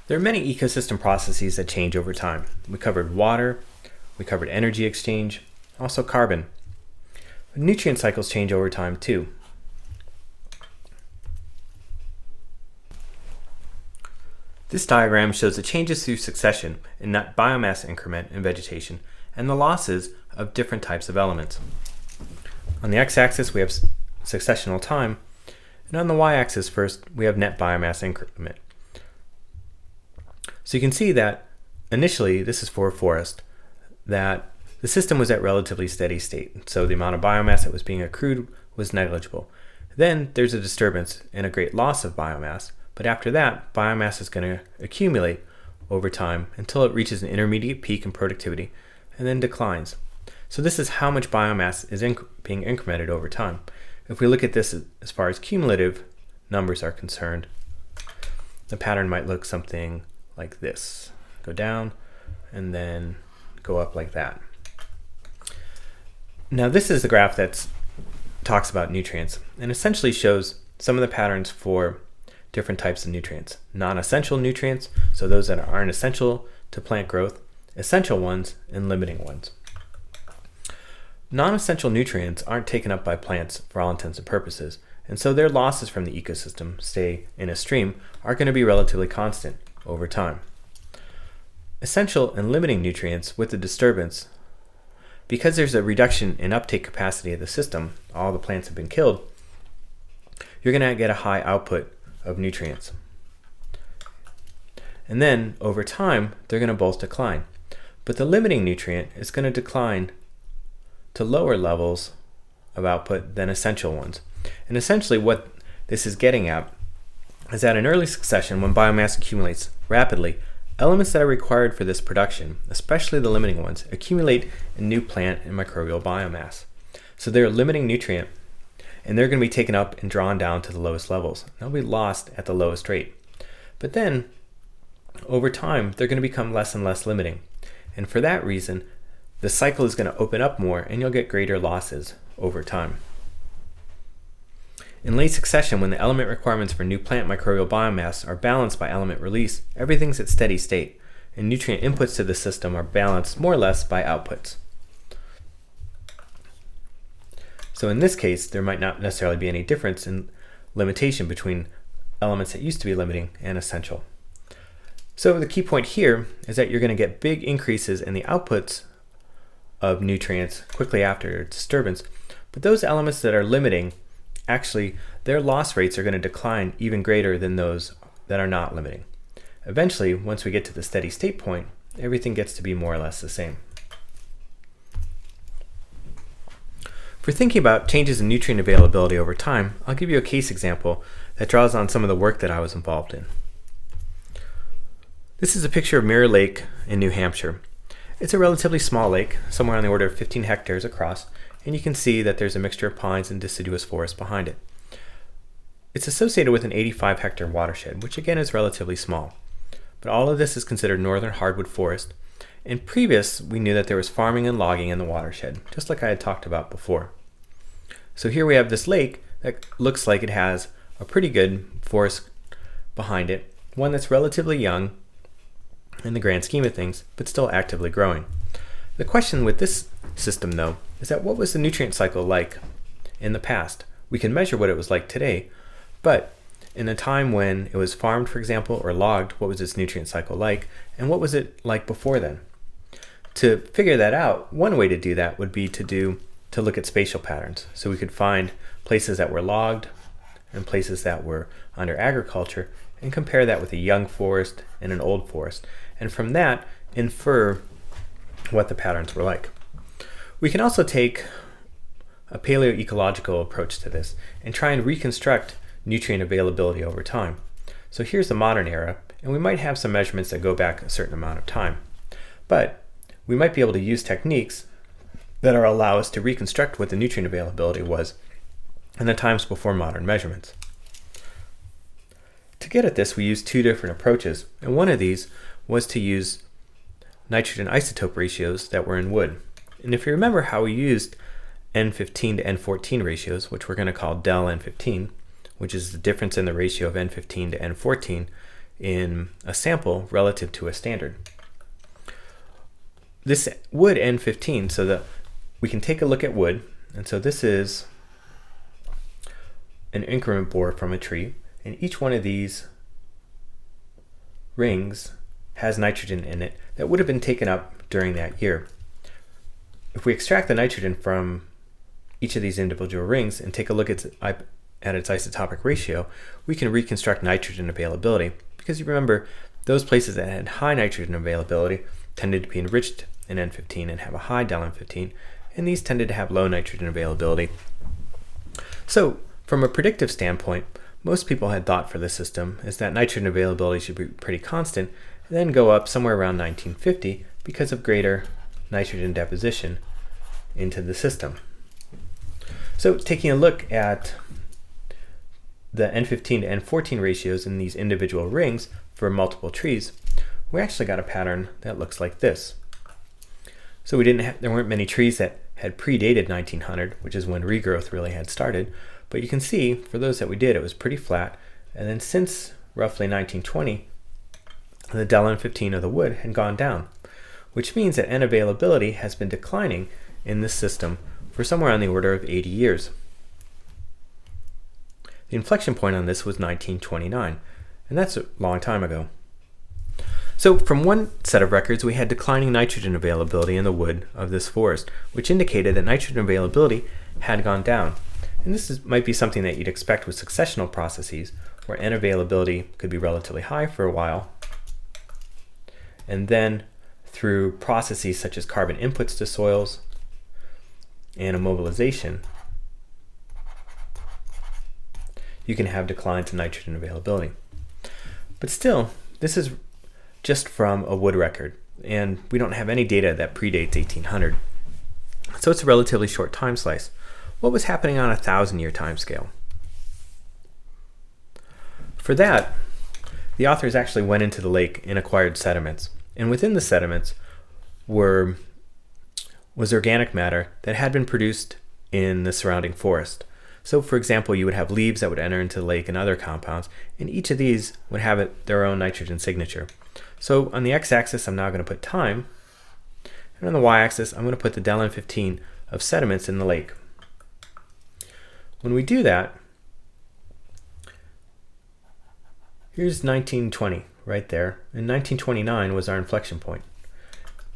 There are many ecosystem processes that change over time. We covered water, we covered energy exchange, also carbon. But nutrient cycles change over time too. This diagram shows the changes through succession in net biomass increment in vegetation and the losses of different types of elements. On the x-axis we have successional time, and on the y-axis first we have net biomass increment. So you can see that initially, this is for a forest, that the system was at relatively steady state. So the amount of biomass that was being accrued was negligible. Then there's a disturbance and a great loss of biomass. But after that, biomass is going to accumulate over time until it reaches an intermediate peak in productivity and then declines. So this is how much biomass is being incremented over time. If we look at this as far as cumulative numbers are concerned, the pattern might look something like this. Go down and then go up like that. Now this is the graph that talks about nutrients and essentially shows some of the patterns for different types of nutrients. Non-essential nutrients, so those that aren't essential to plant growth, essential ones, and limiting ones. Non-essential nutrients aren't taken up by plants for all intents and purposes, and so their losses from the ecosystem, say in a stream, are going to be relatively constant over time. Essential and limiting nutrients with the disturbance, because there's a reduction in uptake capacity of the system, all the plants have been killed, you're going to get a high output of nutrients. And then over time, they're going to both decline. But the limiting nutrient is going to decline to lower levels of output than essential ones. And essentially what this is getting at is that in early succession, when biomass accumulates rapidly, elements that are required for this production, especially the limiting ones, accumulate in new plant and microbial biomass. So they're a limiting nutrient, and they're going to be taken up and drawn down to the lowest levels. They'll be lost at the lowest rate. But then, over time, they're going to become less and less limiting. And for that reason, the cycle is going to open up more, and you'll get greater losses over time. In late succession, when the element requirements for new plant microbial biomass are balanced by element release, everything's at steady state, and nutrient inputs to the system are balanced more or less by outputs. So in this case, there might not necessarily be any difference in limitation between elements that used to be limiting and essential. So the key point here is that you're going to get big increases in the outputs of nutrients quickly after disturbance, but those elements that are limiting, actually, their loss rates are going to decline even greater than those that are not limiting. Eventually, once we get to the steady state point, everything gets to be more or less the same. For thinking about changes in nutrient availability over time, I'll give you a case example that draws on some of the work that I was involved in. This is a picture of Mirror Lake in New Hampshire. It's a relatively small lake, somewhere on the order of 15 hectares across, and you can see that there's a mixture of pines and deciduous forest behind it. It's associated with an 85-hectare watershed, which again is relatively small. But all of this is considered northern hardwood forest. In previous, we knew that there was farming and logging in the watershed, just like I had talked about before. So here we have this lake that looks like it has a pretty good forest behind it, one that's relatively young in the grand scheme of things, but still actively growing. The question with this system, though, is that what was the nutrient cycle like in the past? We can measure what it was like today, but in a time when it was farmed, for example, or logged, what was its nutrient cycle like, and what was it like before then? To figure that out, one way to do that would be to look at spatial patterns. So we could find places that were logged and places that were under agriculture and compare that with a young forest and an old forest. And from that, infer what the patterns were like. We can also take a paleoecological approach to this and try and reconstruct nutrient availability over time. So here's the modern era, and we might have some measurements that go back a certain amount of time. But we might be able to use techniques that allow us to reconstruct what the nutrient availability was in the times before modern measurements. To get at this, we used two different approaches, and one of these was to use nitrogen isotope ratios that were in wood. And if you remember how we used N15 to N14 ratios, which we're going to call del N15, which is the difference in the ratio of N15 to N14 in a sample relative to a standard. This wood N15, so that we can take a look at wood, and so this is an increment board from a tree, and each one of these rings has nitrogen in it that would have been taken up during that year. If we extract the nitrogen from each of these individual rings and take a look at its isotopic ratio, we can reconstruct nitrogen availability, because you remember those places that had high nitrogen availability tended to be enriched in N15 and have a high del N15, and these tended to have low nitrogen availability. So from a predictive standpoint, most people had thought for the system is that nitrogen availability should be pretty constant and then go up somewhere around 1950 because of greater nitrogen deposition into the system. So taking a look at the N15 to N14 ratios in these individual rings for multiple trees, we actually got a pattern that looks like this. So there weren't many trees that had predated 1900, which is when regrowth really had started, but you can see for those that we did, it was pretty flat, and then since roughly 1920, the del N15 of the wood had gone down, which means that N availability has been declining in this system for somewhere on the order of 80 years. The inflection point on this was 1929, and that's a long time ago. So from one set of records, we had declining nitrogen availability in the wood of this forest, which indicated that nitrogen availability had gone down. And this might be something that you'd expect with successional processes, where N availability could be relatively high for a while, and then through processes such as carbon inputs to soils and immobilization, you can have declines in nitrogen availability. But still, this is just from a wood record, and we don't have any data that predates 1800. So it's a relatively short time slice. What was happening on a 1,000-year time scale? For that, the authors actually went into the lake and acquired sediments, and within the sediments was organic matter that had been produced in the surrounding forest. So for example, you would have leaves that would enter into the lake and other compounds, and each of these would have their own nitrogen signature. So on the x-axis, I'm now going to put time, and on the y-axis, I'm going to put the del N15 of sediments in the lake. When we do that, here's 1920 right there, and 1929 was our inflection point.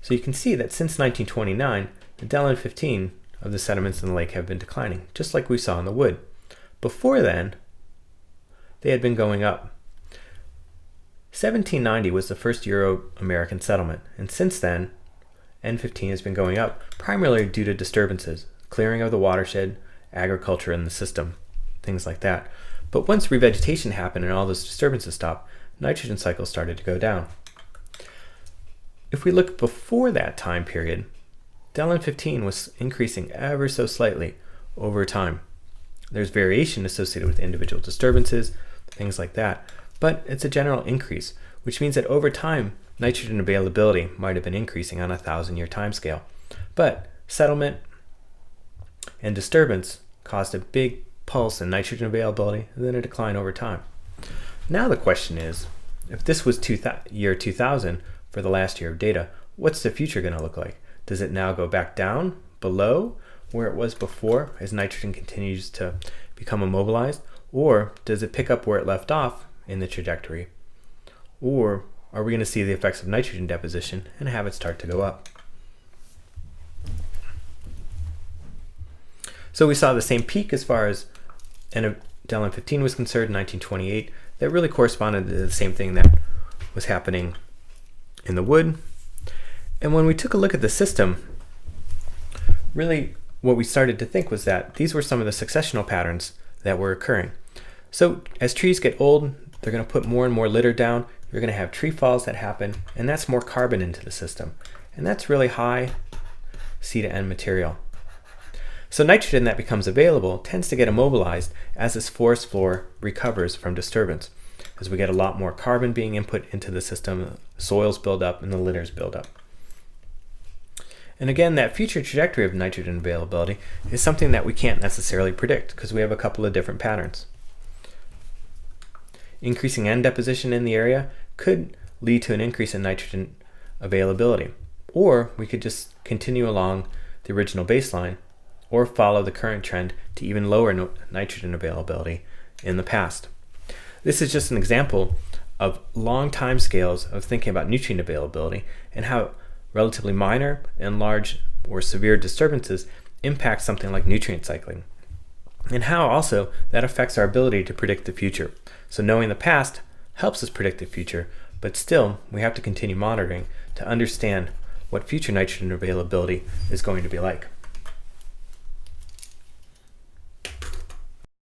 So you can see that since 1929, the del N15 of the sediments in the lake have been declining, just like we saw in the wood. Before then, they had been going up. 1790 was the first Euro-American settlement, and since then, N15 has been going up, primarily due to disturbances, clearing of the watershed, agriculture in the system, things like that. But once revegetation happened and all those disturbances stopped, nitrogen cycles started to go down. If we look before that time period, del N15 was increasing ever so slightly over time. There's variation associated with individual disturbances, things like that, but it's a general increase, which means that over time, nitrogen availability might have been increasing on a 1,000-year time scale. But settlement and disturbance caused a big pulse in nitrogen availability and then a decline over time. Now the question is, if this was year 2000 for the last year of data, what's the future going to look like? Does it now go back down below where it was before as nitrogen continues to become immobilized? Or does it pick up where it left off in the trajectory? Or are we going to see the effects of nitrogen deposition and have it start to go up? So we saw the same peak as far as del N15 was concerned in 1928. That really corresponded to the same thing that was happening in the wood. And when we took a look at the system, really what we started to think was that these were some of the successional patterns that were occurring. So as trees get old, they're going to put more and more litter down. You're going to have tree falls that happen, and that's more carbon into the system. And that's really high C to N material. So nitrogen that becomes available tends to get immobilized as this forest floor recovers from disturbance. As we get a lot more carbon being input into the system, soils build up and the litters build up. And again, that future trajectory of nitrogen availability is something that we can't necessarily predict because we have a couple of different patterns. Increasing N deposition in the area could lead to an increase in nitrogen availability. Or we could just continue along the original baseline or follow the current trend to even lower nitrogen availability in the past. This is just an example of long time scales of thinking about nutrient availability and how relatively minor and large or severe disturbances impact something like nutrient cycling, and how also that affects our ability to predict the future. So knowing the past helps us predict the future, but still we have to continue monitoring to understand what future nitrogen availability is going to be like.